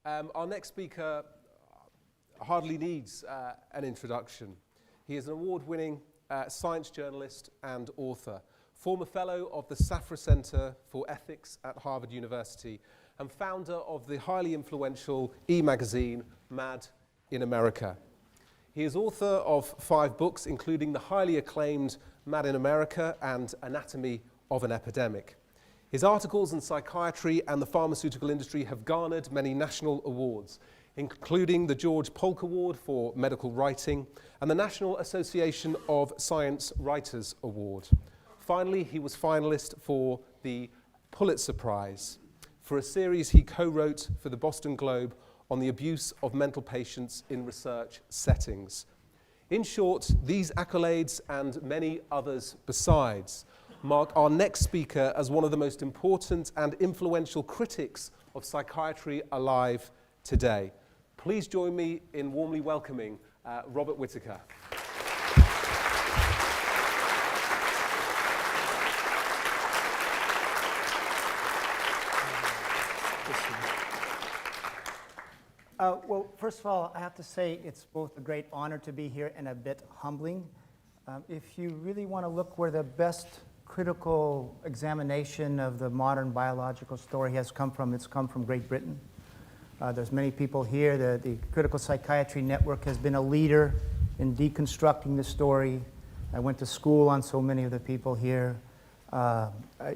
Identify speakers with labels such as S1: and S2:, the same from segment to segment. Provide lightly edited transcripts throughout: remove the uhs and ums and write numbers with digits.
S1: Our next speaker hardly needs an introduction. He is an award-winning science journalist and author, former fellow of the Safra Center for Ethics at Harvard University, and founder of the highly influential e-magazine Mad in America. He is author of 5 books, including the highly acclaimed Mad in America and Anatomy of an Epidemic. His articles in psychiatry and the pharmaceutical industry have garnered many national awards, including the George Polk Award for Medical Writing and the National Association of Science Writers Award. Finally, he was finalist for the Pulitzer Prize for a series he co-wrote for the Boston Globe on the abuse of mental patients in research settings. In short, these accolades and many others besides mark our next speaker as one of the most important and influential critics of psychiatry alive today. Please join me in warmly welcoming Robert Whitaker.
S2: Well, first of all, I have to say it's both a great honor to be here and a bit humbling. If you really want to look where the best critical examination of the modern biological story has come from, it's come from Great Britain. There's many people here. The Critical Psychiatry Network has been a leader in deconstructing the story. I went to school on so many of the people here.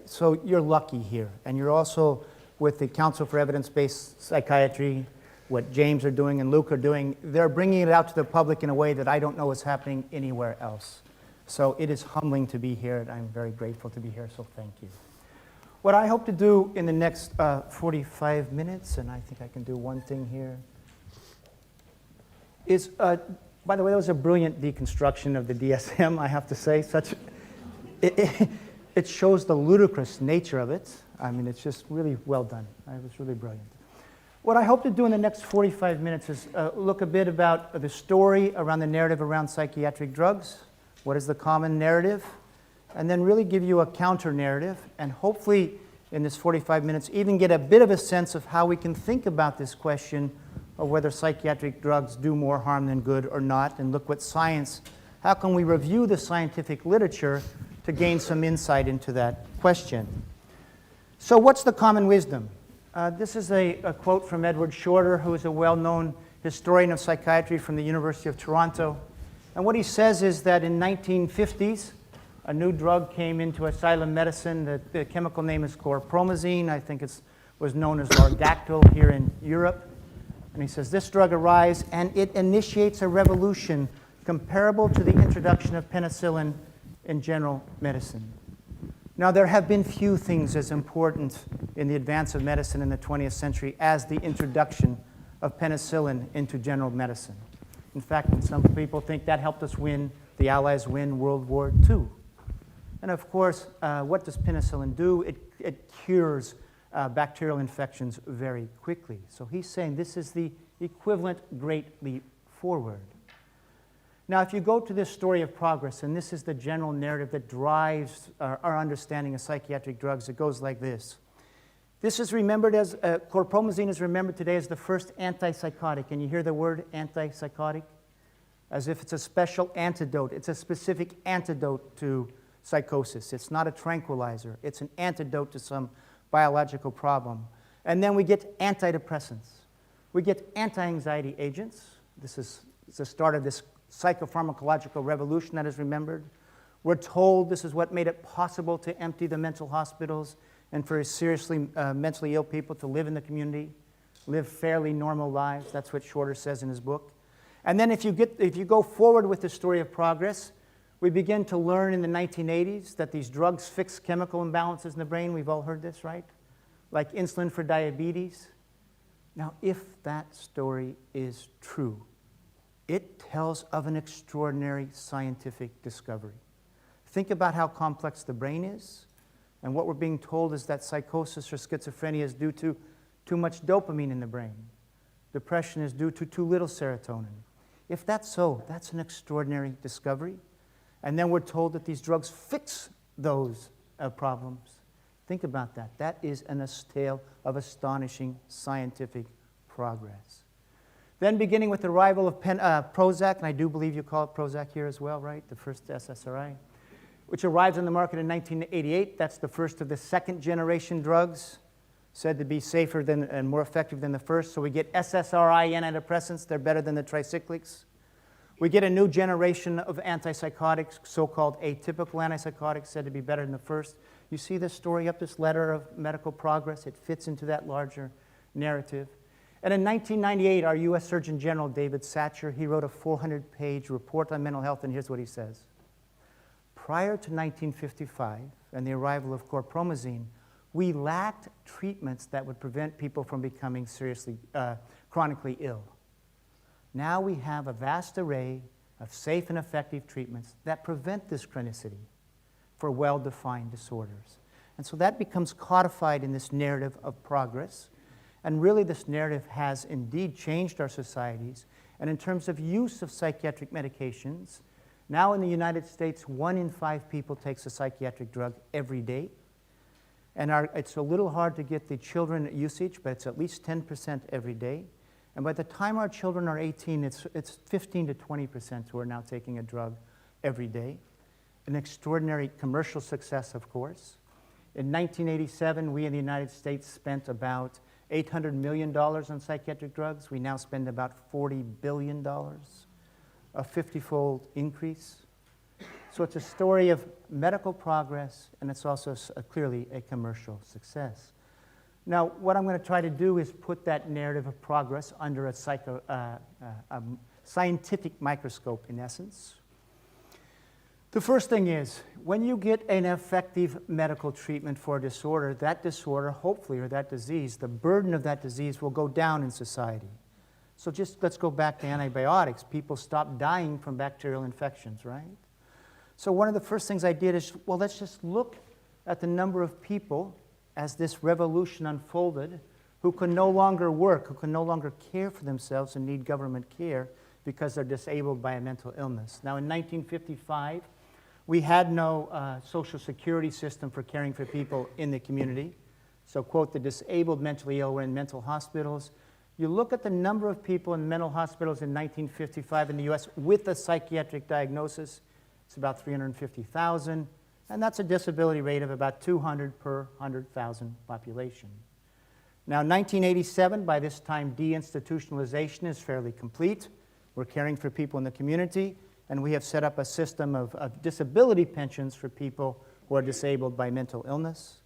S2: So you're lucky here. And you're also with the Council for Evidence-Based Psychiatry, what James are doing and Luke are doing. They're bringing it out to the public in a way that I don't know is happening anywhere else. So it is humbling to be here, and I'm very grateful to be here, so thank you. What I hope to do in the next 45 minutes, and I think I can do one thing here, is, by the way, that was a brilliant deconstruction of the DSM, I have to say. It shows the ludicrous nature of it. I mean, it's just really well done. It was really brilliant. What I hope to do in the next 45 minutes is look a bit about the story around the narrative around psychiatric drugs. What is the common narrative? And then really give you a counter-narrative, and hopefully in this 45 minutes even get a bit of a sense of how we can think about this question of whether psychiatric drugs do more harm than good or not, and look what science, how can we review the scientific literature to gain some insight into that question. So what's the common wisdom? This is a quote from Edward Shorter, who is a well-known historian of psychiatry from the University of Toronto. And what he says is that in 1950s, a new drug came into asylum medicine. The chemical name is chlorpromazine. I think it was known as Lordactyl here in Europe. And he says this drug arrives and it initiates a revolution comparable to the introduction of penicillin in general medicine. Now, there have been few things as important in the advance of medicine in the 20th century as the introduction of penicillin into general medicine. In fact, some people think that helped us win, the Allies win World War II. And of course, what does penicillin do? It cures bacterial infections very quickly. So he's saying this is the equivalent great leap forward. Now, if you go to this story of progress, and this is the general narrative that drives our understanding of psychiatric drugs, it goes like this. This is remembered as, chlorpromazine is remembered today as the first antipsychotic. And you hear the word antipsychotic? As if it's a special antidote. It's a specific antidote to psychosis. It's not a tranquilizer. It's an antidote to some biological problem. And then we get antidepressants. We get anti-anxiety agents. This is the start of this psychopharmacological revolution that is remembered. We're told this is what made it possible to empty the mental hospitals and for seriously mentally ill people to live in the community, live fairly normal lives. That's what Shorter says in his book. And then if you go forward with the story of progress, we begin to learn in the 1980s that these drugs fix chemical imbalances in the brain. We've all heard this, right? Like insulin for diabetes. Now, if that story is true, it tells of an extraordinary scientific discovery. Think about how complex the brain is, and what we're being told is that psychosis or schizophrenia is due to too much dopamine in the brain. Depression is due to too little serotonin. If that's so, that's an extraordinary discovery. And then we're told that these drugs fix those problems. Think about that. That is a tale of astonishing scientific progress. Then beginning with the arrival of Prozac, and I do believe you call it Prozac here as well, right? The first SSRI, which arrives on the market in 1988. That's the first of the second generation drugs, said to be safer than, and more effective than the first. So we get SSRI antidepressants. They're better than the tricyclics. We get a new generation of antipsychotics, so-called atypical antipsychotics, said to be better than the first. You see this story up, this letter of medical progress. It fits into that larger narrative. And in 1998, our U.S. Surgeon General, David Satcher, he wrote a 400-page report on mental health, and here's what he says. Prior to 1955 and the arrival of chlorpromazine, we lacked treatments that would prevent people from becoming seriously, chronically ill. Now we have a vast array of safe and effective treatments that prevent this chronicity for well-defined disorders. And so that becomes codified in this narrative of progress. And really this narrative has indeed changed our societies. And in terms of use of psychiatric medications, now in the United States, 1 in 5 people takes a psychiatric drug every day. And it's a little hard to get the children usage, but it's at least 10% every day. And by the time our children are 18, it's 15 to 20% who are now taking a drug every day. An extraordinary commercial success, of course. In 1987, we in the United States spent about $800 million on psychiatric drugs. We now spend about $40 billion, a 50-fold increase. So it's a story of medical progress, and it's also clearly a commercial success. Now, what I'm going to try to do is put that narrative of progress under a scientific microscope, in essence. The first thing is, when you get an effective medical treatment for a disorder, that disorder, hopefully, or that disease, the burden of that disease will go down in society. So just let's go back to antibiotics. People stop dying from bacterial infections, right? So one of the first things I did is, well, let's just look at the number of people as this revolution unfolded who can no longer work, who can no longer care for themselves and need government care because they're disabled by a mental illness. Now, in 1955, we had no social security system for caring for people in the community. So, quote, the disabled mentally ill were in mental hospitals. You look at the number of people in mental hospitals in 1955 in the US with a psychiatric diagnosis, it's about 350,000, and that's a disability rate of about 200 per 100,000 population. Now, 1987, by this time, deinstitutionalization is fairly complete. We're caring for people in the community, and we have set up a system of disability pensions for people who are disabled by mental illness.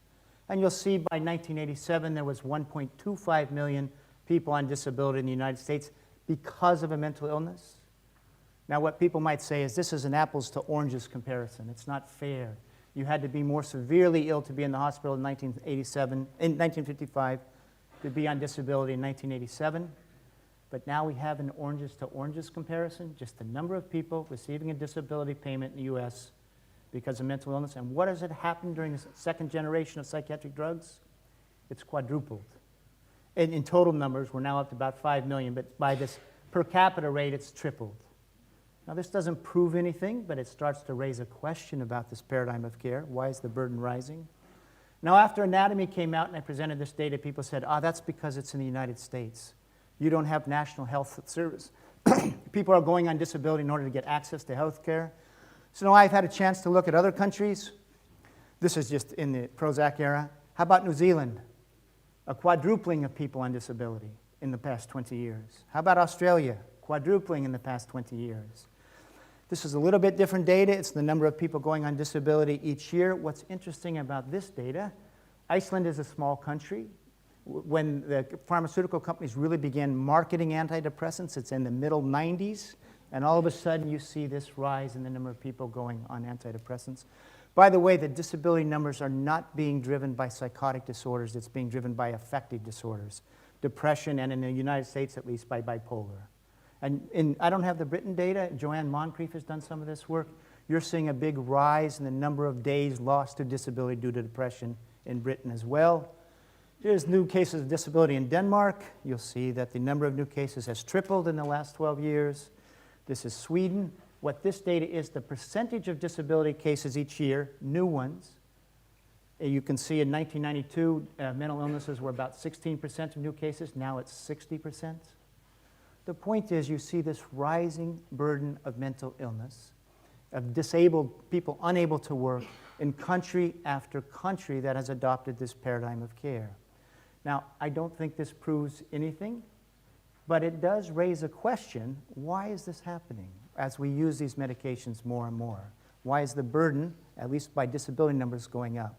S2: And you'll see by 1987 there was 1.25 million people on disability in the United States because of a mental illness. Now what people might say is this is an apples to oranges comparison. It's not fair. You had to be more severely ill to be in the hospital in 1955, to be on disability in 1987. But now we have an oranges to oranges comparison, just the number of people receiving a disability payment in the US because of mental illness. And what has it happened during the second generation of psychiatric drugs? It's quadrupled. And in total numbers, we're now up to about 5 million, but by this per capita rate, it's tripled. Now, this doesn't prove anything, but it starts to raise a question about this paradigm of care. Why is the burden rising? Now, after Anatomy came out and I presented this data, people said, that's because it's in the United States. You don't have national health service. People are going on disability in order to get access to health care. So now I've had a chance to look at other countries. This is just in the Prozac era. How about New Zealand? A quadrupling of people on disability in the past 20 years. How about Australia? Quadrupling in the past 20 years. This is a little bit different data. It's the number of people going on disability each year. What's interesting about this data, Iceland is a small country. When the pharmaceutical companies really began marketing antidepressants, it's in the middle 90s, and all of a sudden you see this rise in the number of people going on antidepressants. By the way, the disability numbers are not being driven by psychotic disorders, it's being driven by affective disorders, depression, and in the United States at least by bipolar. And I don't have the Britain data. Joanne Moncrief has done some of this work. You're seeing a big rise in the number of days lost to disability due to depression in Britain as well. Here's new cases of disability in Denmark. You'll see that the number of new cases has tripled in the last 12 years. This is Sweden. What this data is, the percentage of disability cases each year, new ones, You can see in 1992, mental illnesses were about 16% of new cases. Now it's 60%. The point is you see this rising burden of mental illness, of disabled people unable to work in country after country that has adopted this paradigm of care. Now, I don't think this proves anything, but it does raise a question, why is this happening as we use these medications more and more? Why is the burden, at least by disability numbers, going up?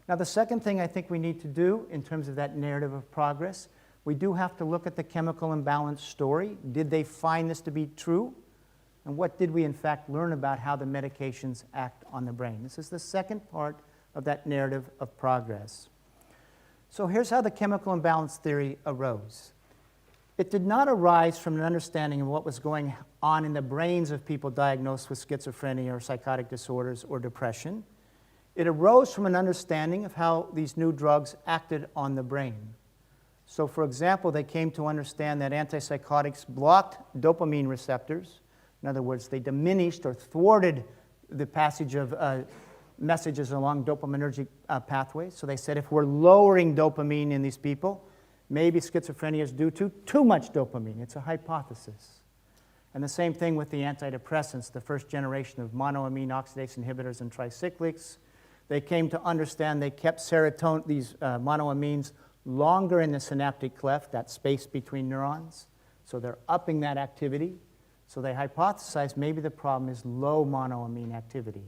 S2: Now, the second thing I think we need to do in terms of that narrative of progress, we do have to look at the chemical imbalance story. Did they find this to be true? And what did we, in fact, learn about how the medications act on the brain? This is the second part of that narrative of progress. So here's how the chemical imbalance theory arose. It did not arise from an understanding of what was going on in the brains of people diagnosed with schizophrenia or psychotic disorders or depression. It arose from an understanding of how these new drugs acted on the brain. So, for example, they came to understand that antipsychotics blocked dopamine receptors. In other words, they diminished or thwarted the passage of messages along dopaminergic pathways. So they said if we're lowering dopamine in these people, maybe schizophrenia is due to too much dopamine. It's a hypothesis. And the same thing with the antidepressants, the first generation of monoamine oxidase inhibitors and tricyclics. They came to understand they kept serotonin, these monoamines, longer in the synaptic cleft, that space between neurons. So they're upping that activity. So they hypothesized maybe the problem is low monoamine activity.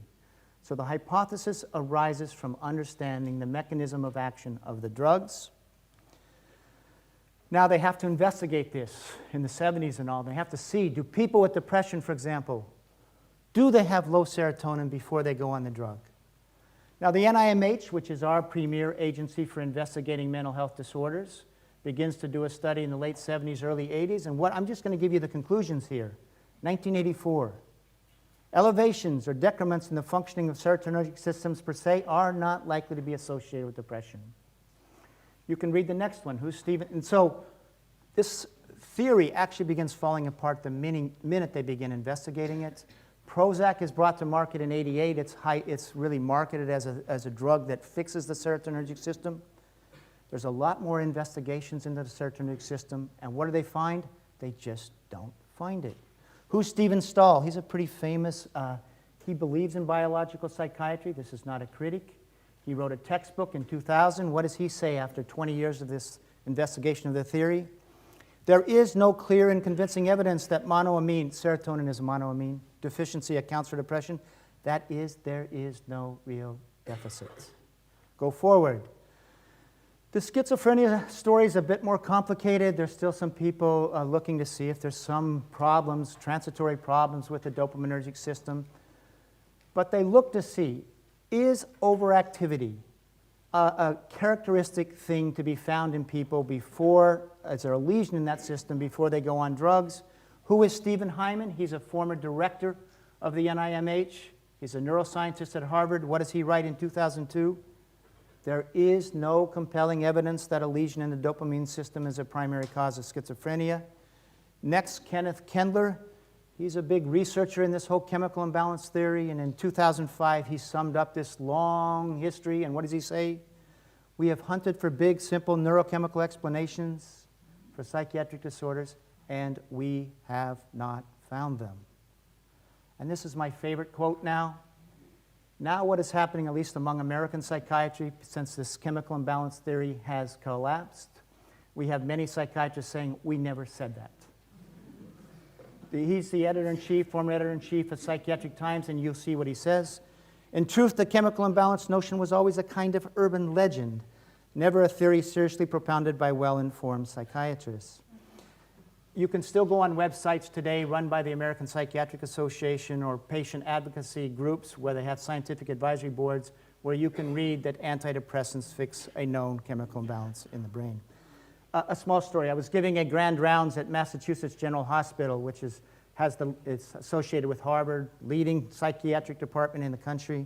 S2: So the hypothesis arises from understanding the mechanism of action of the drugs. Now they have to investigate this in the 70s and all. They have to see, do people with depression, for example, do they have low serotonin before they go on the drug? Now the NIMH, which is our premier agency for investigating mental health disorders, begins to do a study in the late 70s, early 80s. And I'm just going to give you the conclusions here. 1984. Elevations or decrements in the functioning of serotonergic systems per se are not likely to be associated with depression. You can read the next one. Who's Stephen? And so this theory actually begins falling apart the minute they begin investigating it. Prozac is brought to market in '88. It's really marketed as a drug that fixes the serotonergic system. There's a lot more investigations into the serotonergic system, and what do they find? They just don't find it. Who's Stephen Stahl? He's a pretty famous, he believes in biological psychiatry. This is not a critic. He wrote a textbook in 2000. What does he say after 20 years of this investigation of the theory? There is no clear and convincing evidence that monoamine, serotonin is a monoamine, deficiency accounts for depression. That is, there is no real deficit. Go forward. The schizophrenia story is a bit more complicated. There's still some people looking to see if there's some problems, transitory problems with the dopaminergic system. But they look to see, is overactivity a characteristic thing to be found in people before, is there a lesion in that system before they go on drugs? Who is Stephen Hyman? He's a former director of the NIMH. He's a neuroscientist at Harvard. What does he write in 2002? There is no compelling evidence that a lesion in the dopamine system is a primary cause of schizophrenia. Next, Kenneth Kendler. He's a big researcher in this whole chemical imbalance theory, and in 2005 he summed up this long history, and what does he say? We have hunted for big, simple neurochemical explanations for psychiatric disorders, and we have not found them. And this is my favorite quote now. Now what is happening, at least among American psychiatry, since this chemical imbalance theory has collapsed, we have many psychiatrists saying, we never said that. He's the editor-in-chief, former editor-in-chief of Psychiatric Times, and you'll see what he says. In truth, the chemical imbalance notion was always a kind of urban legend, never a theory seriously propounded by well-informed psychiatrists. You can still go on websites today run by the American Psychiatric Association or patient advocacy groups where they have scientific advisory boards where you can read that antidepressants fix a known chemical imbalance in the brain. A small story. I was giving a grand rounds at Massachusetts General Hospital, which it's associated with Harvard, leading psychiatric department in the country.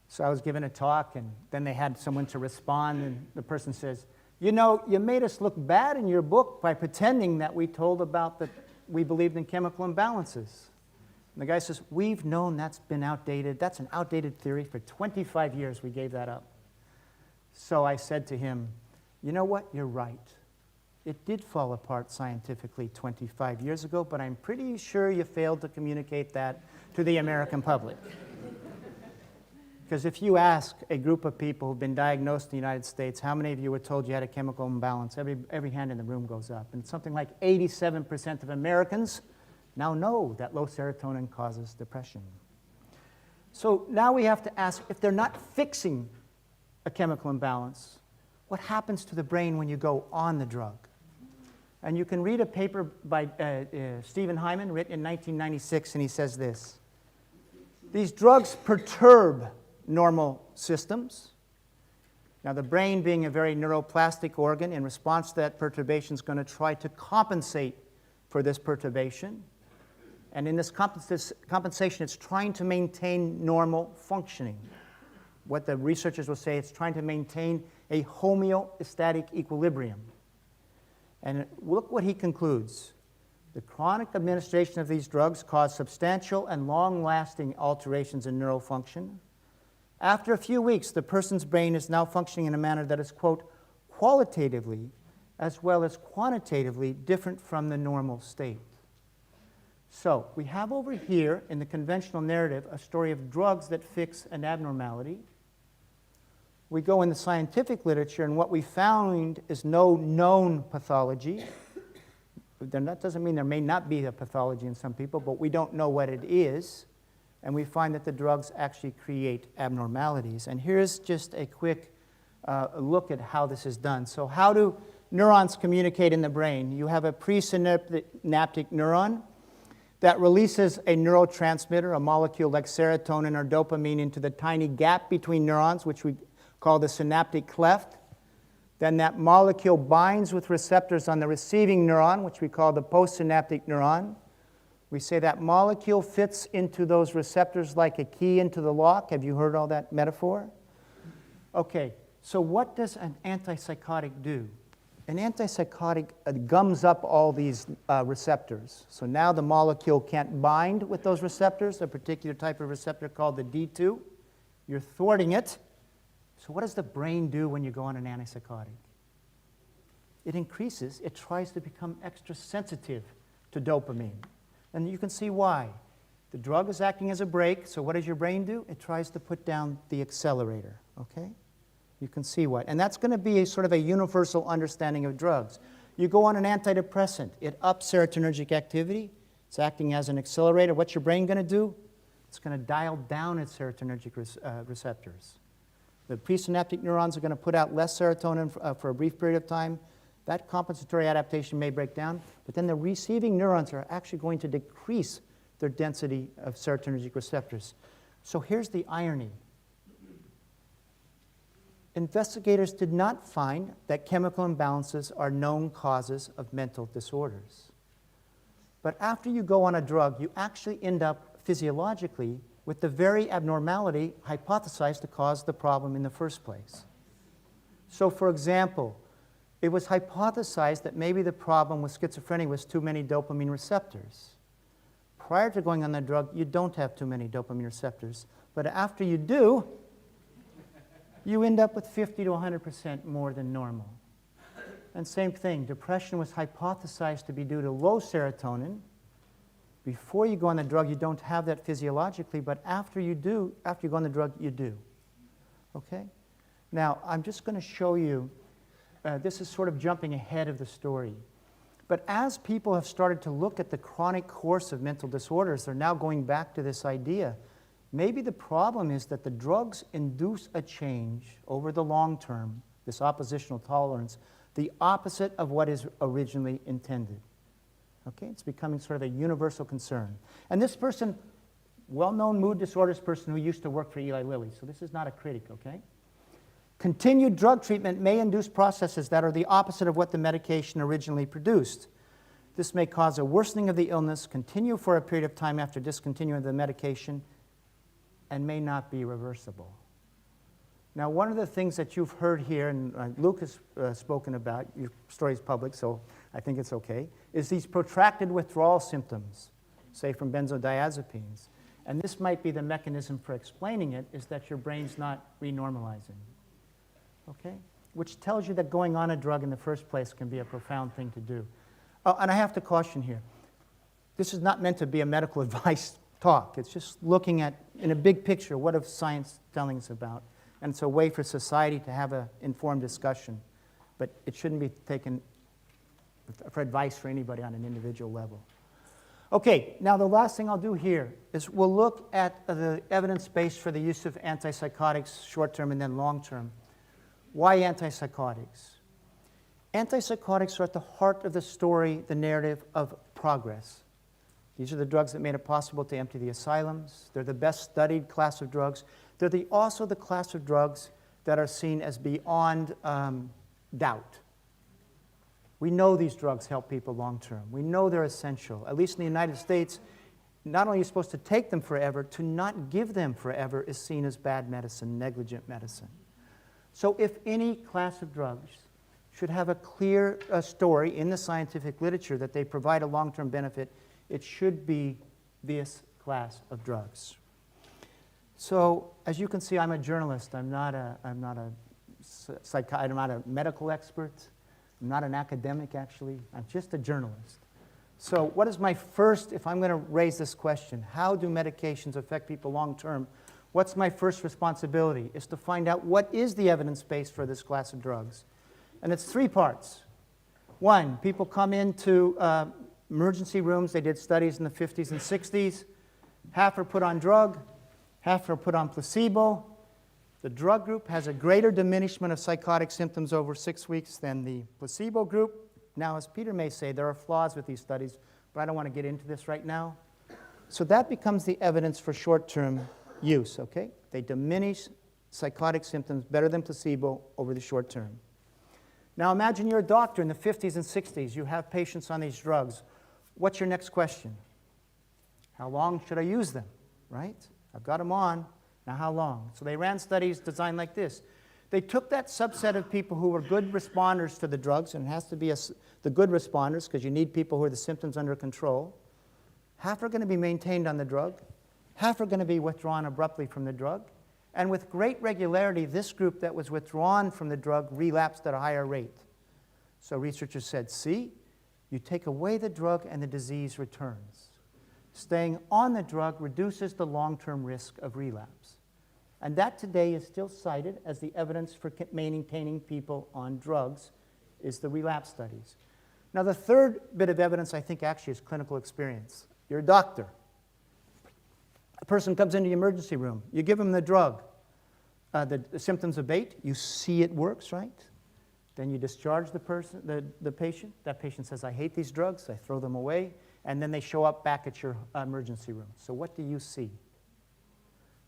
S2: So I was giving a talk, and then they had someone to respond, and the person says, you know, you made us look bad in your book by pretending that we told about that we believed in chemical imbalances. And the guy says, we've known that's been outdated. That's an outdated theory. For 25 years, we gave that up. So I said to him, you know what? You're right. It did fall apart scientifically 25 years ago, but I'm pretty sure you failed to communicate that to the American public. Because if you ask a group of people who've been diagnosed in the United States, how many of you were told you had a chemical imbalance? Every hand in the room goes up. And something like 87% of Americans now know that low serotonin causes depression. So now we have to ask, if they're not fixing a chemical imbalance, what happens to the brain when you go on the drug? And you can read a paper by Stephen Hyman, written in 1996, and he says this: these drugs perturb normal systems. Now, the brain, being a very neuroplastic organ, in response to that perturbation is going to try to compensate for this perturbation. And in this compensation, it's trying to maintain normal functioning. What the researchers will say, it's trying to maintain a homeostatic equilibrium. And look what he concludes. The chronic administration of these drugs cause substantial and long-lasting alterations in neural function. After a few weeks, the person's brain is now functioning in a manner that is, quote, qualitatively as well as quantitatively different from the normal state. So we have over here in the conventional narrative a story of drugs that fix an abnormality. We go in the scientific literature, and what we found is no known pathology. That doesn't mean there may not be a pathology in some people, but we don't know what it is. And we find that the drugs actually create abnormalities. And here's just a quick look at how this is done. So how do neurons communicate in the brain? You have a presynaptic neuron that releases a neurotransmitter, a molecule like serotonin or dopamine, into the tiny gap between neurons, which we call the synaptic cleft. Then that molecule binds with receptors on the receiving neuron, which we call the postsynaptic neuron. We say that molecule fits into those receptors like a key into the lock. Have you heard all that metaphor? Okay, so what does an antipsychotic do? An antipsychotic gums up all these receptors. So now the molecule can't bind with those receptors, a particular type of receptor called the D2. You're thwarting it. So what does the brain do when you go on an antipsychotic? It increases. It tries to become extra sensitive to dopamine. And you can see why. The drug is acting as a brake, so what does your brain do? It tries to put down the accelerator, okay? You can see what. And that's going to be a sort of a universal understanding of drugs. You go on an antidepressant. It ups serotonergic activity. It's acting as an accelerator. What's your brain going to do? It's going to dial down its serotonergic receptors. The presynaptic neurons are going to put out less serotonin for a brief period of time. That compensatory adaptation may break down, but then the receiving neurons are actually going to decrease their density of serotonergic receptors. So here's the irony. Investigators did not find that chemical imbalances are known causes of mental disorders. But after you go on a drug, you actually end up physiologically with the very abnormality hypothesized to cause the problem in the first place. So for example, it was hypothesized that maybe the problem with schizophrenia was too many dopamine receptors. Prior to going on the drug, you don't have too many dopamine receptors. But after you do, you end up with 50 to 100% more than normal. And same thing, depression was hypothesized to be due to low serotonin. Before you go on the drug, you don't have that physiologically, but after you go on the drug, you do. Okay? Now, I'm just going to show you, this is sort of jumping ahead of the story. But as people have started to look at the chronic course of mental disorders, they're now going back to this idea. Maybe the problem is that the drugs induce a change over the long term, this oppositional tolerance, the opposite of what is originally intended. Okay, it's becoming sort of a universal concern. And this person, well-known mood disorders person who used to work for Eli Lilly, so this is not a critic, okay? Continued drug treatment may induce processes that are the opposite of what the medication originally produced. This may cause a worsening of the illness, continue for a period of time after discontinuing the medication, and may not be reversible. Now, one of the things that you've heard here, and Luke has spoken about, your story is public, so I think it's okay, is these protracted withdrawal symptoms. say from benzodiazepines. And this might be the mechanism for explaining it, is that your brain's not renormalizing, okay? Which tells you that going on a drug in the first place can be a profound thing to do. Oh, and I have to caution here. This is not meant to be a medical advice talk. It's just looking at, in a big picture, what is science telling us about? And it's a way for society to have an informed discussion. But it shouldn't be taken for advice for anybody on an individual level. Okay, now the last thing I'll do here is we'll look at the evidence base for the use of antipsychotics, short-term and then long-term. Why antipsychotics? Antipsychotics are at the heart of the story, the narrative of progress. These are the drugs that made it possible to empty the asylums. They're the best studied class of drugs. They're also the class of drugs that are seen as beyond doubt. We know these drugs help people long term. We know they're essential. At least in the United States, not only are you supposed to take them forever, to not give them forever is seen as bad medicine, negligent medicine. So if any class of drugs should have a clear story in the scientific literature that they provide a long-term benefit, it should be this class of drugs. So as you can see, I'm a journalist. I'm not a medical expert. I'm not an academic, actually. I'm just a journalist. So what is my first, if I'm going to raise this question, how do medications affect people long term? What's my first responsibility? Is to find out what is the evidence base for this class of drugs. And it's three parts. One, people come into emergency rooms. They did studies in the 50s and 60s. Half are put on drug, half are put on placebo. The drug group has a greater diminishment of psychotic symptoms over 6 weeks than the placebo group. Now, as Peter may say, there are flaws with these studies, but I don't want to get into this right now. So that becomes the evidence for short-term use, okay? They diminish psychotic symptoms better than placebo over the short term. Now, imagine you're a doctor in the 50s and 60s. You have patients on these drugs. What's your next question? How long should I use them, right? I've got them on. Now, how long? So they ran studies designed like this. They took that subset of people who were good responders to the drugs, and it has to be the good responders because you need people who are the symptoms under control. Half are going to be maintained on the drug. Half are going to be withdrawn abruptly from the drug. And with great regularity, this group that was withdrawn from the drug relapsed at a higher rate. So researchers said, see, you take away the drug and the disease returns. Staying on the drug reduces the long-term risk of relapse. And that today is still cited as the evidence for maintaining people on drugs is the relapse studies. Now, the third bit of evidence, I think, actually is clinical experience. You're a doctor. A person comes into the emergency room. You give them the drug. The symptoms abate. You see it works, right? Then you discharge the patient. That patient says, I hate these drugs. I throw them away. And then they show up back at your emergency room. So what do you see?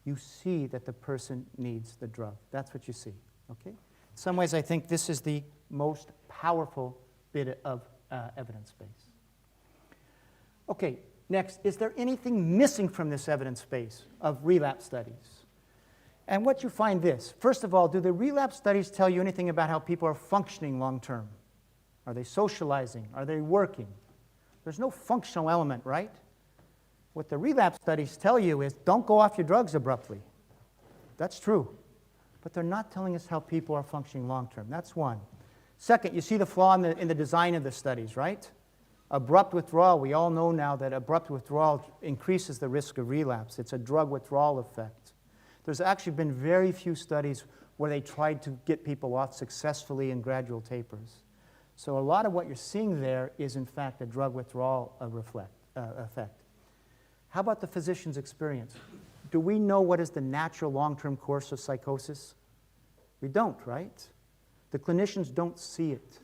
S2: You see that the person needs the drug. That's what you see, okay? In some ways, I think this is the most powerful bit of evidence base. Okay, next, is there anything missing from this evidence base of relapse studies? And what you find this. First of all, do the relapse studies tell you anything about how people are functioning long term? Are they socializing? Are they working? There's no functional element, right? What the relapse studies tell you is don't go off your drugs abruptly. That's true. But they're not telling us how people are functioning long term. That's one. Second, you see the flaw in the design of the studies, right? Abrupt withdrawal. We all know now that abrupt withdrawal increases the risk of relapse. It's a drug withdrawal effect. There's actually been very few studies where they tried to get people off successfully in gradual tapers. So a lot of what you're seeing there is, in fact, a drug withdrawal effect. How about the physician's experience? Do we know what is the natural long-term course of psychosis? We don't, right? The clinicians don't see it.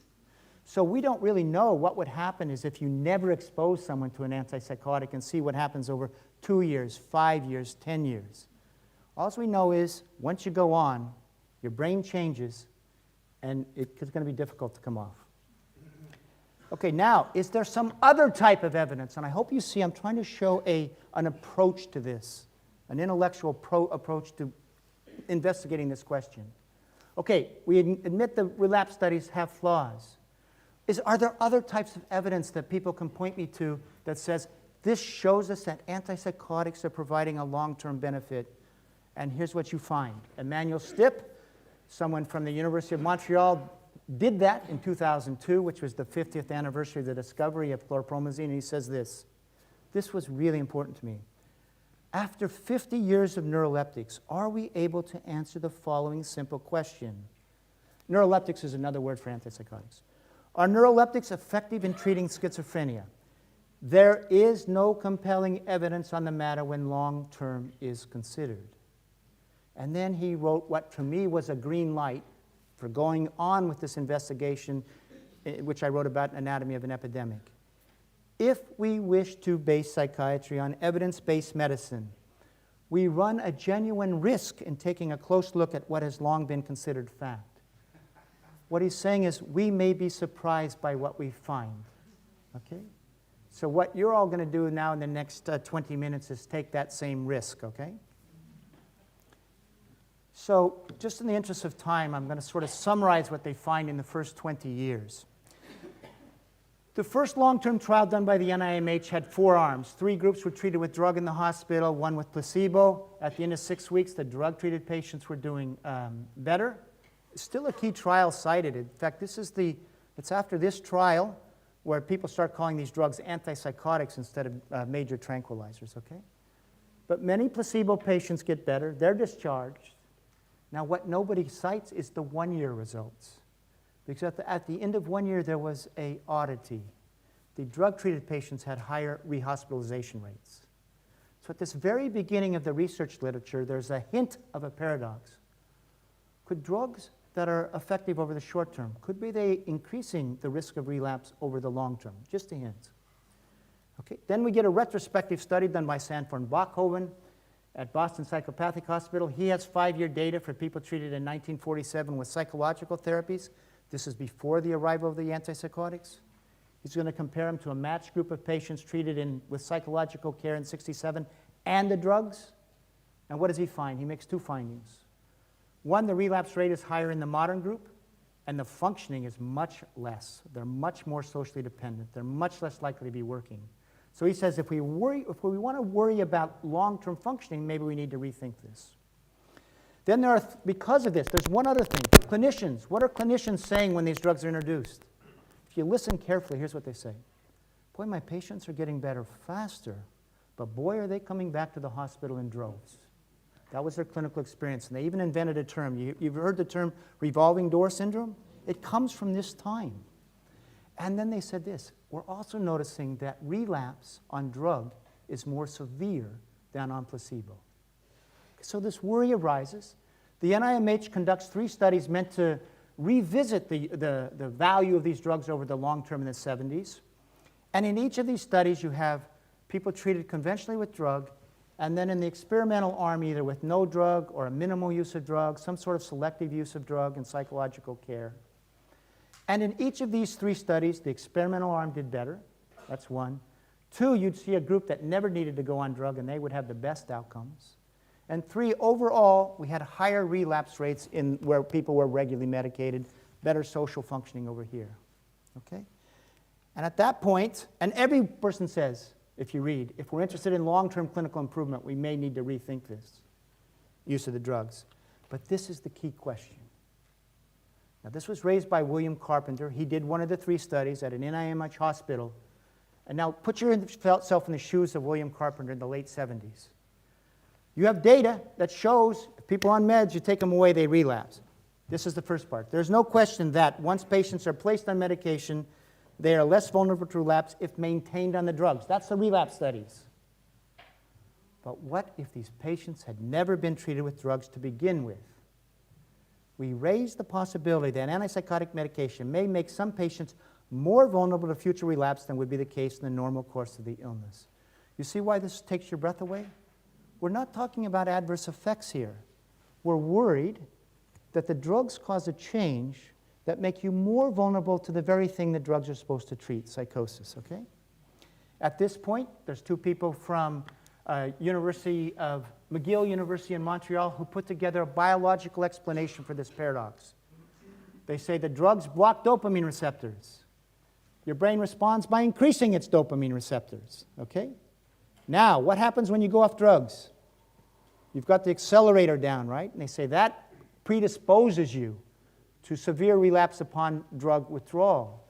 S2: So we don't really know what would happen is if you never expose someone to an antipsychotic and see what happens over 2 years, 5 years, 10 years. All we know is once you go on, your brain changes, and it's going to be difficult to come off. Okay, now, is there some other type of evidence? And I hope you see I'm trying to show an approach to this, an intellectual approach to investigating this question. Okay, we admit the relapse studies have flaws. Are there other types of evidence that people can point me to that says This shows us that antipsychotics are providing a long-term benefit. And here's what you find. Emmanuel Stipp, someone from the University of Montreal, did that in 2002, which was the 50th anniversary of the discovery of chlorpromazine, and he says this. This was really important to me. After 50 years of neuroleptics, are we able to answer the following simple question? Neuroleptics is another word for antipsychotics. Are neuroleptics effective in treating schizophrenia? There is no compelling evidence on the matter when long-term is considered. And then he wrote what to me was a green light for going on with this investigation, which I wrote about in Anatomy of an Epidemic. If we wish to base psychiatry on evidence-based medicine, we run a genuine risk in taking a close look at what has long been considered fact. What he's saying is we may be surprised by what we find. Okay? So what you're all going to do now in the next 20 minutes is take that same risk, okay? So just in the interest of time, I'm going to sort of summarize what they find in the first 20 years. The first long-term trial done by the NIMH had 4 arms. 3 groups were treated with drug in the hospital, 1 with placebo. At the end of 6 weeks, the drug-treated patients were doing better. Still a key trial cited. In fact, it's after this trial where people start calling these drugs antipsychotics instead of major tranquilizers, okay? But many placebo patients get better. They're discharged. Now, what nobody cites is the 1-year results. Because at the end of 1 year, there was an oddity. The drug-treated patients had higher rehospitalization rates. So at this very beginning of the research literature, there's a hint of a paradox. Could drugs that are effective over the short term, could be they increasing the risk of relapse over the long term? Just a hint. Okay. Then we get a retrospective study done by Sanford Bachhoven at Boston Psychopathic Hospital. He has 5-year data for people treated in 1947 with psychological therapies. This is before the arrival of the antipsychotics. He's going to compare them to a matched group of patients treated with psychological care in 1967 and the drugs. And what does he find? He makes 2 findings. 1, the relapse rate is higher in the modern group, and the functioning is much less. They're much more socially dependent. They're much less likely to be working. So he says if we want to worry about long-term functioning, maybe we need to rethink this. Then because of this, there's one other thing. Clinicians. What are clinicians saying when these drugs are introduced? If you listen carefully, here's what they say. Boy, my patients are getting better faster, but boy, are they coming back to the hospital in droves. That was their clinical experience. And they even invented a term. You've heard the term revolving door syndrome? It comes from this time. And then they said this. We're also noticing that relapse on drug is more severe than on placebo. So this worry arises. The NIMH conducts 3 studies meant to revisit the value of these drugs over the long term in the 70s. And in each of these studies, you have people treated conventionally with drug, and then in the experimental arm, either with no drug or a minimal use of drug, some sort of selective use of drug and psychological care. And in each of these 3 studies, the experimental arm did better. That's 1. 2, you'd see a group that never needed to go on drug, and they would have the best outcomes. And 3, overall, we had higher relapse rates in where people were regularly medicated, better social functioning over here. Okay? And at that point, and every person says, if you read, if we're interested in long-term clinical improvement, we may need to rethink this use of the drugs. But this is the key question. Now, this was raised by William Carpenter. He did one of the 3 studies at an NIMH hospital. And now put yourself in the shoes of William Carpenter in the late 70s. You have data that shows if people on meds, you take them away, they relapse. This is the first part. There's no question that once patients are placed on medication, they are less vulnerable to relapse if maintained on the drugs. That's the relapse studies. But what if these patients had never been treated with drugs to begin with? We raise the possibility that antipsychotic medication may make some patients more vulnerable to future relapse than would be the case in the normal course of the illness. You see why this takes your breath away? We're not talking about adverse effects here. We're worried that the drugs cause a change that make you more vulnerable to the very thing the drugs are supposed to treat, psychosis, okay? At this point, there's 2 people from McGill University in Montreal who put together a biological explanation for this paradox. They say the drugs block dopamine receptors. Your brain responds by increasing its dopamine receptors, okay? Now, what happens when you go off drugs? You've got the accelerator down, right? And they say that predisposes you to severe relapse upon drug withdrawal.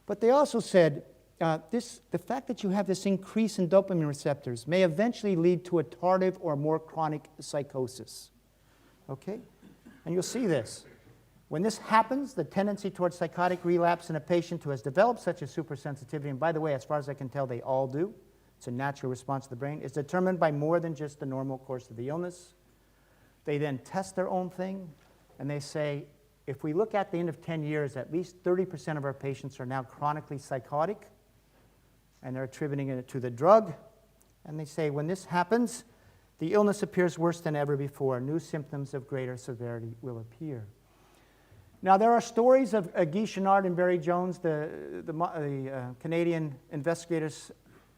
S2: But they also said the fact that you have this increase in dopamine receptors may eventually lead to a tardive or more chronic psychosis. Okay? And you'll see this. When this happens, the tendency towards psychotic relapse in a patient who has developed such a supersensitivity, and by the way, as far as I can tell, they all do, it's a natural response of the brain, is determined by more than just the normal course of the illness. They then test their own thing, and they say, if we look at the end of 10 years, at least 30% of our patients are now chronically psychotic, and they're attributing it to the drug. And they say, when this happens, the illness appears worse than ever before. New symptoms of greater severity will appear. Now, there are stories of Guy Chenard and Barry Jones, the Canadian investigators,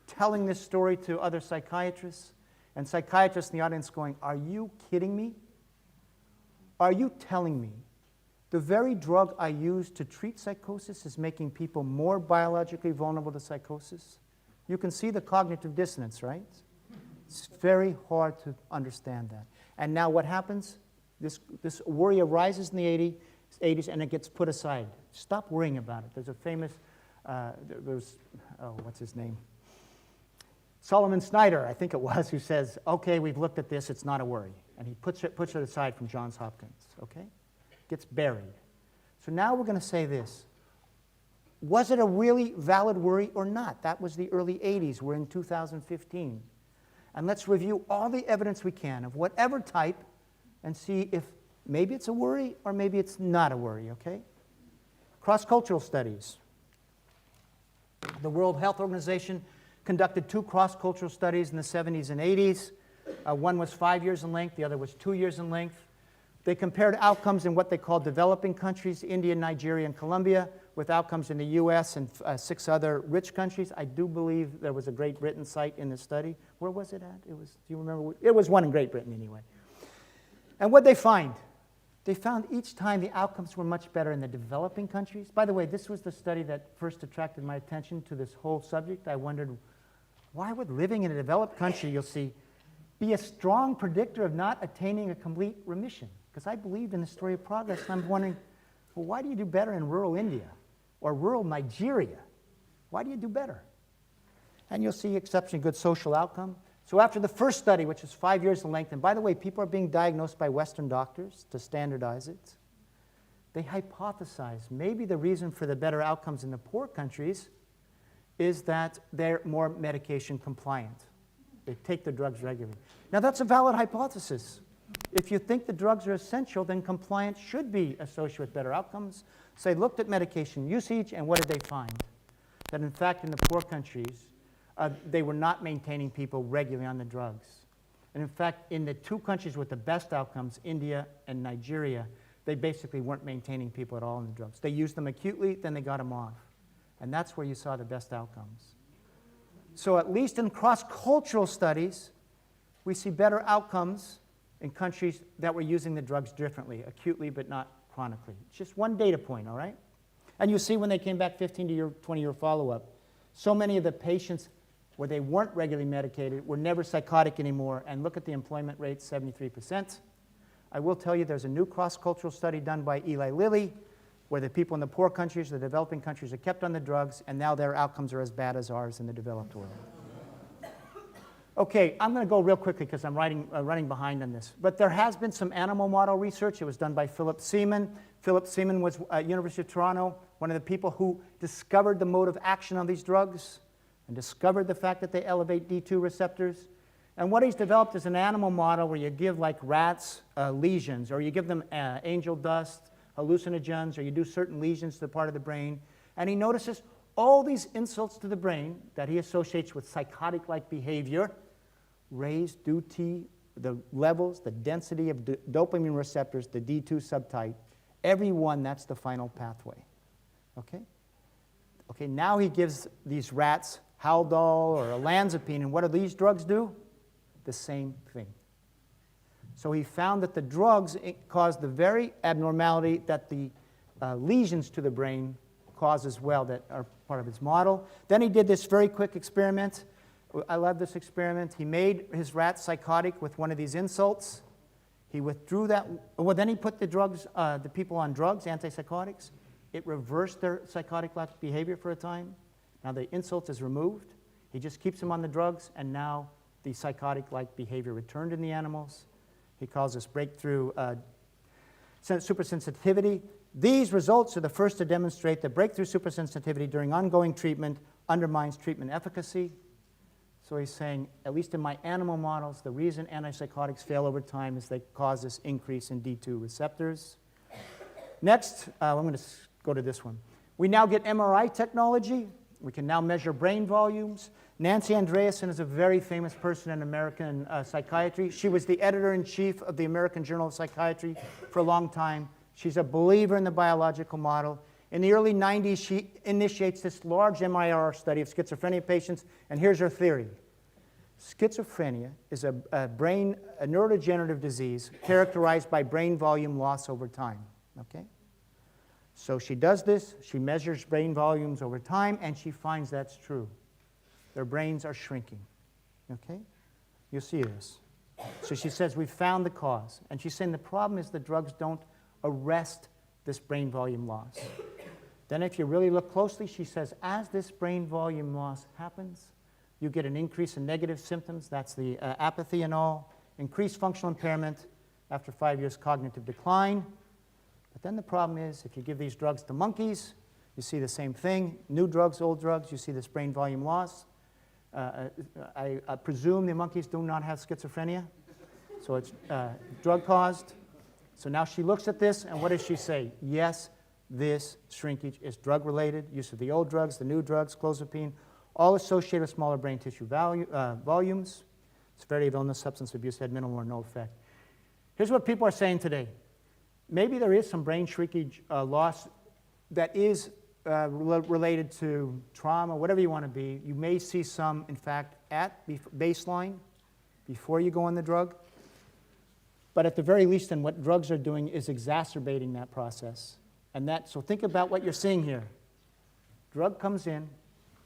S2: telling this story to other psychiatrists, and psychiatrists in the audience going, are you kidding me? Are you telling me the very drug I use to treat psychosis is making people more biologically vulnerable to psychosis? You can see the cognitive dissonance, right? It's very hard to understand that. And now what happens? This worry arises in the 80s, and it gets put aside. Stop worrying about it. There's a famous, what's his name? Solomon Snyder, I think it was, who says, okay, we've looked at this, it's not a worry. And he puts it aside from Johns Hopkins, okay? Gets buried. So now we're going to say this. Was it a really valid worry or not? That was the early 80s. We're in 2015. And let's review all the evidence we can of whatever type and see if maybe it's a worry or maybe it's not a worry, okay? Cross-cultural studies. The World Health Organization conducted 2 cross-cultural studies in the 70s and 80s. One was 5 years in length, the other was 2 years in length. They compared outcomes in what they call developing countries, India, Nigeria, and Colombia, with outcomes in the US and 6 other rich countries. I do believe there was a Great Britain site in the study. Where was it at? Do you remember? It was one in Great Britain anyway. And what they find? They found each time the outcomes were much better in the developing countries. By the way, this was the study that first attracted my attention to this whole subject. I wondered, why would living in a developed country, you'll see, be a strong predictor of not attaining a complete remission? Because I believed in the story of progress, and I'm wondering, well, why do you do better in rural India or rural Nigeria? Why do you do better? And you'll see exceptionally good social outcome. So after the first study, which is 5 years in length, and by the way, people are being diagnosed by Western doctors to standardize it, they hypothesized maybe the reason for the better outcomes in the poor countries is that they're more medication compliant. They take the drugs regularly. Now, that's a valid hypothesis. If you think the drugs are essential, then compliance should be associated with better outcomes. So they looked at medication usage, and what did they find? That in fact, in the poor countries, they were not maintaining people regularly on the drugs. And in fact, in the 2 countries with the best outcomes, India and Nigeria, they basically weren't maintaining people at all on the drugs. They used them acutely, then they got them off. And that's where you saw the best outcomes. So at least in cross-cultural studies, we see better outcomes in countries that were using the drugs differently, acutely but not chronically. It's just one data point, all right? And you see when they came back 15 to 20-year follow-up, so many of the patients where they weren't regularly medicated were never psychotic anymore, and look at the employment rate, 73%. I will tell you there's a new cross-cultural study done by Eli Lilly where the people in the poor countries, the developing countries, are kept on the drugs, and now their outcomes are as bad as ours in the developed world. Okay, I'm going to go real quickly because I'm running behind on this. But there has been some animal model research. It was done by Philip Seaman. Philip Seaman was at University of Toronto, one of the people who discovered the mode of action of these drugs and discovered the fact that they elevate D2 receptors. And what he's developed is an animal model where you give, like rats, lesions, or you give them angel dust, hallucinogens, or you do certain lesions to the part of the brain. And he notices all these insults to the brain that he associates with psychotic-like behavior raise due to the levels, the density of dopamine receptors, the D2 subtype. Every one, that's the final pathway. Okay? Okay, now he gives these rats Haldol or olanzapine, and what do these drugs do? The same thing. So he found that the drugs cause the very abnormality that the lesions to the brain cause as well that are part of his model. Then he did this very quick experiment I love this experiment. He made his rat psychotic with one of these insults. He withdrew that. Well, then he put the people on drugs, antipsychotics. It reversed their psychotic-like behavior for a time. Now the insult is removed. He just keeps them on the drugs, and now the psychotic-like behavior returned in the animals. He calls this breakthrough supersensitivity. These results are the first to demonstrate that breakthrough supersensitivity during ongoing treatment undermines treatment efficacy. So he's saying, at least in my animal models, the reason antipsychotics fail over time is they cause this increase in D2 receptors. Next, I'm going to go to this one. We now get MRI technology. We can now measure brain volumes. Nancy Andreasen is a very famous person in American psychiatry. She was the editor-in-chief of the American Journal of Psychiatry for a long time. She's a believer in the biological model. In the early 90s, she initiates this large MIR study of schizophrenia patients, and here's her theory. Schizophrenia is a neurodegenerative disease characterized by brain volume loss over time. Okay? So she does this, she measures brain volumes over time, and she finds that's true. Their brains are shrinking. Okay? You'll see this. So she says, we've found the cause. And she's saying the problem is the drugs don't arrest this brain volume loss. Then if you really look closely, she says, as this brain volume loss happens, you get an increase in negative symptoms. That's the apathy and all. Increased functional impairment. After 5 years, cognitive decline. But then the problem is, if you give these drugs to monkeys, you see the same thing. New drugs, old drugs, you see this brain volume loss. I presume the monkeys do not have schizophrenia. So it's drug-caused. So now she looks at this, and what does she say? Yes, this shrinkage is drug-related. Use of the old drugs, the new drugs, clozapine, all associated with smaller brain tissue volumes. Severity of illness, substance abuse had minimal or no effect. Here's what people are saying today. Maybe there is some brain shrinkage loss that is related to trauma, whatever you want to be. You may see some, in fact, at baseline before you go on the drug. But at the very least, then what drugs are doing is exacerbating that process. So think about what you're seeing here. Drug comes in,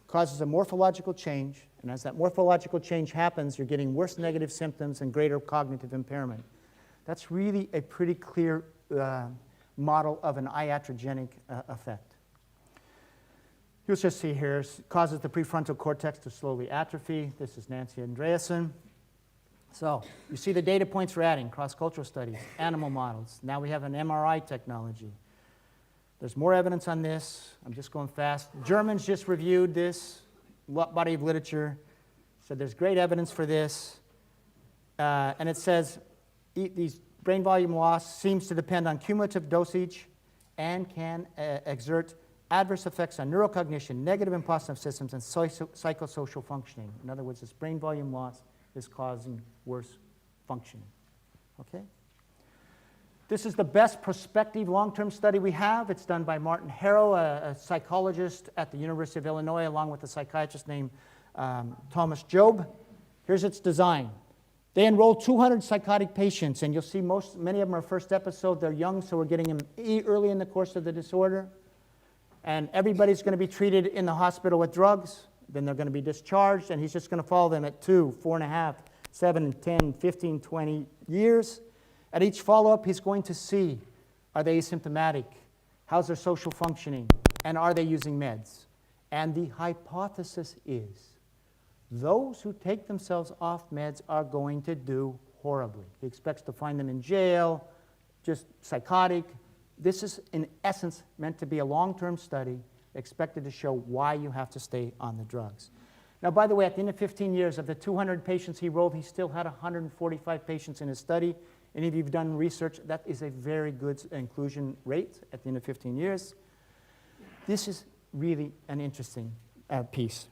S2: causes a morphological change, and as that morphological change happens, you're getting worse negative symptoms and greater cognitive impairment. That's really a pretty clear model of an iatrogenic effect. You'll just see here, it causes the prefrontal cortex to slowly atrophy. This is Nancy Andreasen. So you see the data points we're adding, cross-cultural studies, animal models. Now we have an MRI technology. There's more evidence on this. I'm just going fast. Germans just reviewed this body of literature. Said there's great evidence for this. And it says these brain volume loss seems to depend on cumulative dosage and can exert adverse effects on neurocognition, negative and positive systems, and psychosocial functioning. In other words, this brain volume loss is causing worse functioning. Okay? This is the best prospective long-term study we have. It's done by Martin Harrow, a psychologist at the University of Illinois, along with a psychiatrist named Thomas Job. Here's its design. They enrolled 200 psychotic patients, and you'll see many of them are first episode. They're young, so we're getting them early in the course of the disorder. And everybody's going to be treated in the hospital with drugs. Then they're going to be discharged, and he's just going to follow them at 2, 4.5, 7, 10, 15, 20 years. At each follow-up, he's going to see, are they asymptomatic? How's their social functioning? And are they using meds? And the hypothesis is those who take themselves off meds are going to do horribly. He expects to find them in jail, just psychotic. This is, in essence, meant to be a long-term study expected to show why you have to stay on the drugs. Now, by the way, at the end of 15 years, of the 200 patients he enrolled, he still had 145 patients in his study. Any of you who've done research, that is a very good inclusion rate at the end of 15 years. This is really an interesting piece.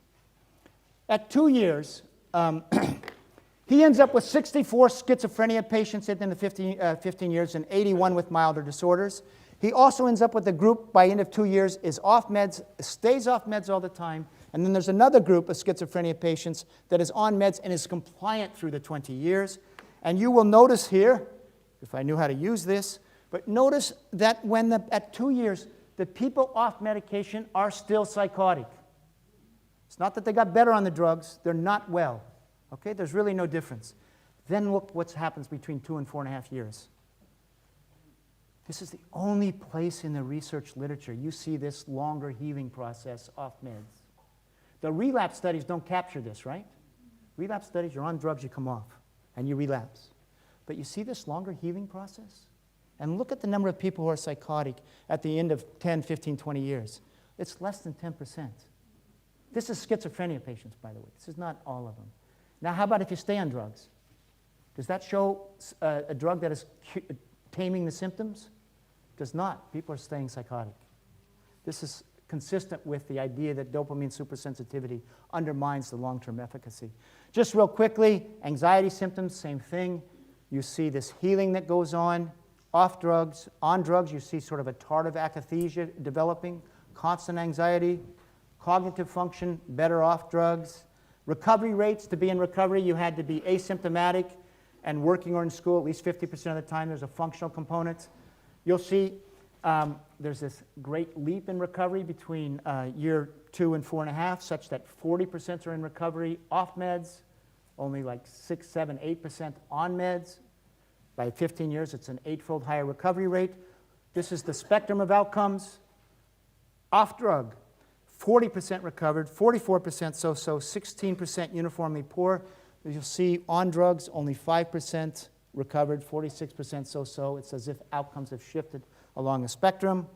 S2: At 2 years, he ends up with 64 schizophrenia patients at the end of 15 years and 81 with milder disorders. He also ends up with a group by end of 2 years is off meds, stays off meds all the time, and then there's another group of schizophrenia patients that is on meds and is compliant through the 20 years. And you will notice here, if I knew how to use this, but notice that at 2 years, the people off medication are still psychotic. It's not that they got better on the drugs. They're not well. Okay? There's really no difference. Then look what happens between 2 and 4.5 years. This is the only place in the research literature you see this longer healing process off meds. The relapse studies don't capture this, right? Relapse studies, you're on drugs, you come off, and you relapse. But you see this longer healing process? And look at the number of people who are psychotic at the end of 10, 15, 20 years. It's less than 10%. This is schizophrenia patients, by the way. This is not all of them. Now, how about if you stay on drugs? Does that show a drug that is taming the symptoms? Does not. People are staying psychotic. This is consistent with the idea that dopamine supersensitivity undermines the long-term efficacy. Just real quickly, anxiety symptoms, same thing. You see this healing that goes on. Off drugs, on drugs, you see sort of a tardive akathisia developing, constant anxiety, cognitive function, better off drugs. Recovery rates, to be in recovery, you had to be asymptomatic and working or in school at least 50% of the time. There's a functional component. You'll see there's this great leap in recovery between year 2 and 4.5, such that 40% are in recovery off meds, only like 6, 7, 8% on meds. By 15 years, it's an 8-fold higher recovery rate. This is the spectrum of outcomes. Off drug, 40% recovered, 44% so-so, 16% uniformly poor. You'll see on drugs, only 5% recovered, 46% so-so. It's as if outcomes have shifted along the spectrum.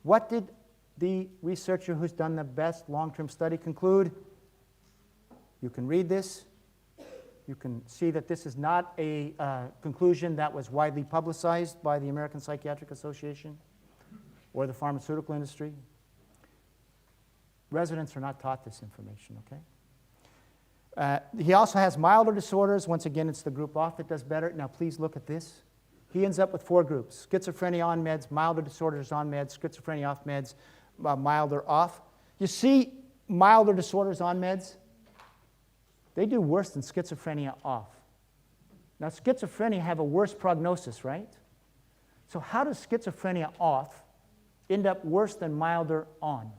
S2: What did the researcher who's done the best long-term study conclude? You can read this. You can see that this is not a conclusion that was widely publicized by the American Psychiatric Association or the pharmaceutical industry. Residents are not taught this information, okay? He also has milder disorders. Once again, it's the group off that does better. Now, please look at this. He ends up with 4 groups: schizophrenia on meds, milder disorders on meds, schizophrenia off meds, milder off. You see milder disorders on meds? They do worse than schizophrenia off. Now, schizophrenia have a worse prognosis, right? So how does schizophrenia off end up worse than milder on?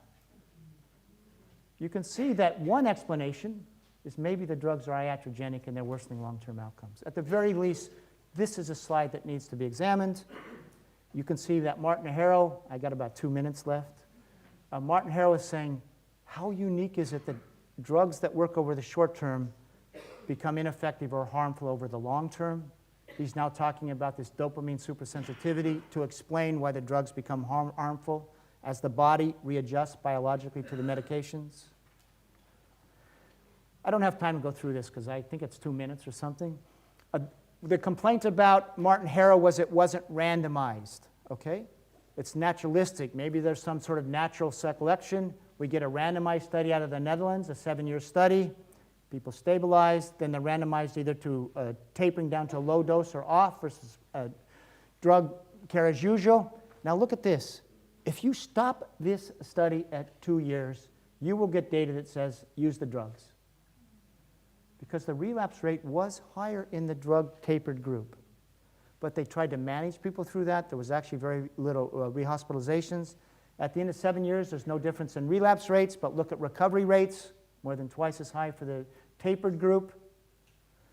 S2: You can see that one explanation is maybe the drugs are iatrogenic and they're worsening long-term outcomes. At the very least, this is a slide that needs to be examined. You can see that Martin Harrow, I got about 2 minutes left. Martin Harrow is saying, how unique is it that drugs that work over the short term become ineffective or harmful over the long term? He's now talking about this dopamine supersensitivity to explain why the drugs become harmful as the body readjusts biologically to the medications. I don't have time to go through this because I think it's 2 minutes or something. The complaint about Martin Harrow was it wasn't randomized, okay? It's naturalistic. Maybe there's some sort of natural selection. We get a randomized study out of the Netherlands, a 7-year study. People stabilized. Then they're randomized either to tapering down to a low dose or off versus drug care as usual. Now look at this. If you stop this study at 2 years, you will get data that says use the drugs. Because the relapse rate was higher in the drug-tapered group. But they tried to manage people through that. There was actually very little rehospitalizations. At the end of 7 years, there's no difference in relapse rates, but look at recovery rates, more than twice as high for the tapered group.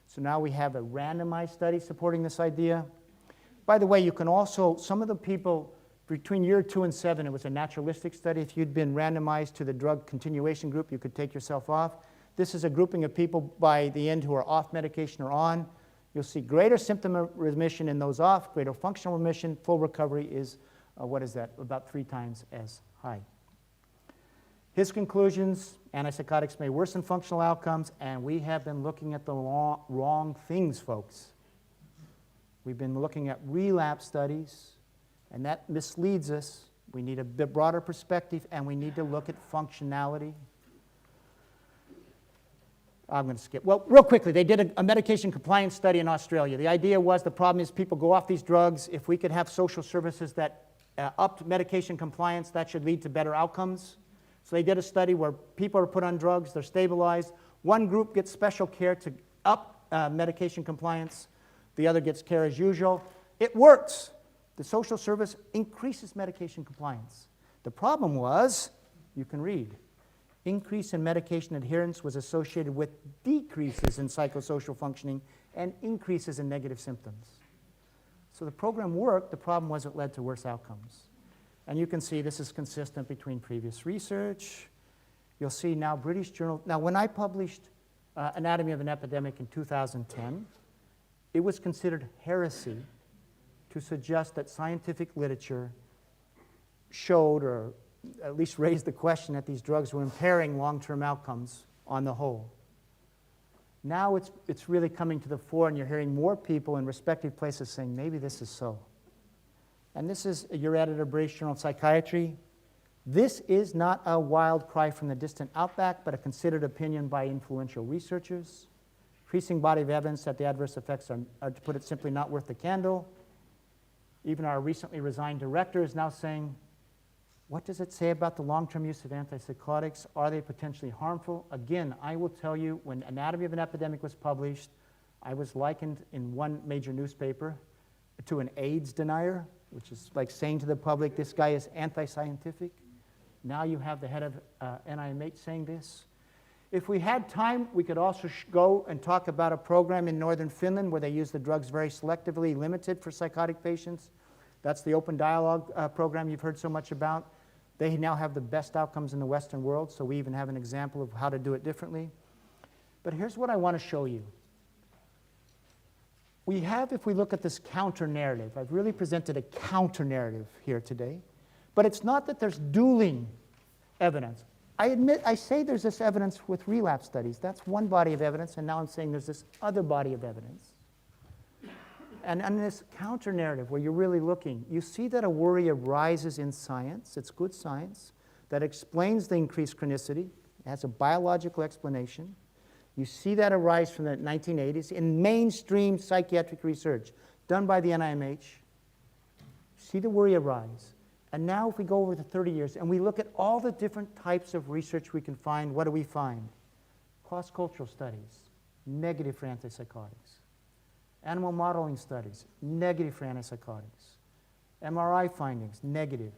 S2: So now we have a randomized study supporting this idea. By the way, you can also, some of the people between year 2 and 7, it was a naturalistic study. If you'd been randomized to the drug continuation group, you could take yourself off. This is a grouping of people by the end who are off medication or on. You'll see greater symptom remission in those off, greater functional remission. Full recovery is, what is that, about 3 times as high. His conclusions, antipsychotics may worsen functional outcomes, and we have been looking at the wrong things, folks. We've been looking at relapse studies, and that misleads us. We need a bit broader perspective, and we need to look at functionality. I'm going to skip. Well, real quickly, they did a medication compliance study in Australia. The idea was the problem is people go off these drugs. If we could have social services that upped medication compliance, that should lead to better outcomes. So they did a study where people are put on drugs, they're stabilized. One group gets special care to up medication compliance. The other gets care as usual. It works. The social service increases medication compliance. The problem was, you can read, Increase in medication adherence was associated with decreases in psychosocial functioning and increases in negative symptoms. So the program worked. The problem was it led to worse outcomes. And you can see this is consistent between previous research. You'll see now British Journal. Now, when I published Anatomy of an Epidemic in 2010, it was considered heresy to suggest that scientific literature showed, or at least raised the question, that these drugs were impairing long-term outcomes on the whole. Now it's really coming to the fore, and you're hearing more people in respective places saying, maybe this is so. And this is your editor, British Journal of Psychiatry. This is not a wild cry from the distant outback, but a considered opinion by influential researchers. Increasing body of evidence that the adverse effects are, to put it simply, not worth the candle. Even our recently resigned director is now saying, what does it say about the long-term use of antipsychotics? Are they potentially harmful? Again, I will tell you, when Anatomy of an Epidemic was published, I was likened in one major newspaper to an AIDS denier, which is like saying to the public, this guy is anti-scientific. Now you have the head of NIMH saying this. If we had time, we could also go and talk about a program in northern Finland where they use the drugs very selectively, limited for psychotic patients. That's the open dialogue program you've heard so much about. They now have the best outcomes in the Western world, so we even have an example of how to do it differently. But here's what I want to show you. We have, if we look at this counter-narrative, I've really presented a counter-narrative here today, but it's not that there's dueling evidence. I admit, I say there's this evidence with relapse studies. That's one body of evidence, and now I'm saying there's this other body of evidence. And in this counter-narrative where you're really looking, you see that a worry arises in science. It's good science that explains the increased chronicity. It has a biological explanation. You see that arise from the 1980s in mainstream psychiatric research done by the NIMH. See the worry arise. And now if we go over the 30 years and we look at all the different types of research we can find, what do we find? Cross-cultural studies, negative for antipsychotics. Animal modeling studies, negative for antipsychotics. MRI findings, negative.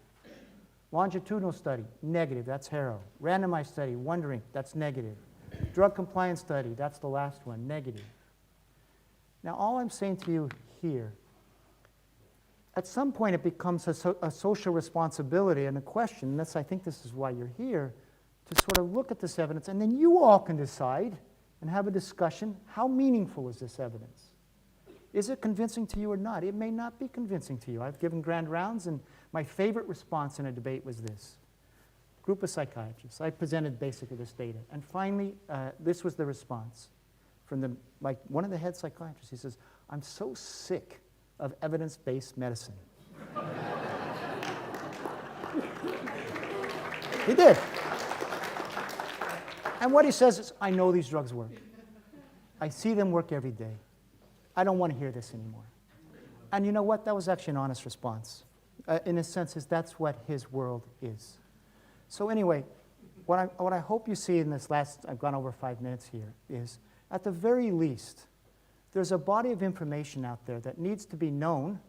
S2: Longitudinal study, negative, that's HARO. Randomized study, wondering, that's negative. Drug compliance study, that's the last one, negative. Now, all I'm saying to you here, at some point it becomes a social responsibility and a question, and I think this is why you're here, to sort of look at this evidence, and then you all can decide and have a discussion, how meaningful is this evidence? Is it convincing to you or not? It may not be convincing to you. I've given grand rounds, and my favorite response in a debate was this. Group of psychiatrists. I presented basically this data. And finally, this was the response from one of the head psychiatrists. He says, I'm so sick of evidence-based medicine. He did. And what he says is, I know these drugs work. I see them work every day. I don't want to hear this anymore. And you know what? That was actually an honest response. In a sense, that's what his world is. So anyway, what I hope you see in this last, I've gone over 5 minutes here, is at the very least, there's a body of information out there that needs to be known,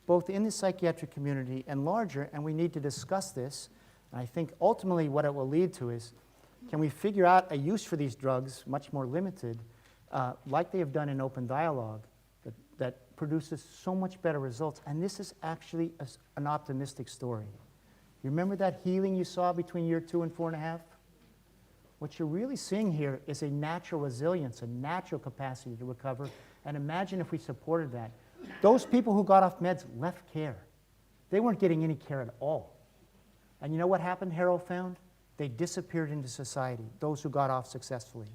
S2: both in the psychiatric community and larger, and we need to discuss this. And I think ultimately what it will lead to is, can we figure out a use for these drugs, much more limited, like they have done in open dialogue, that produces so much better results. And this is actually an optimistic story. You remember that healing you saw between year 2 and 4.5? What you're really seeing here is a natural resilience, a natural capacity to recover. And imagine if we supported that. Those people who got off meds left care. They weren't getting any care at all. And you know what happened, Harold found? They disappeared into society, those who got off successfully.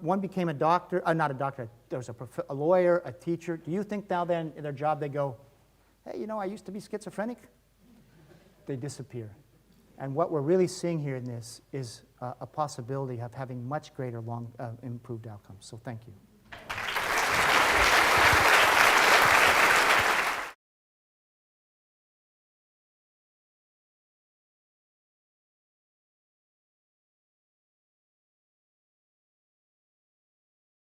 S2: One became a doctor, not a doctor, there was a lawyer, a teacher. Do you think now then in their job they go, hey, you know, I used to be schizophrenic? They disappear. And what we're really seeing here in this is a possibility of having much greater improved outcomes. So thank you.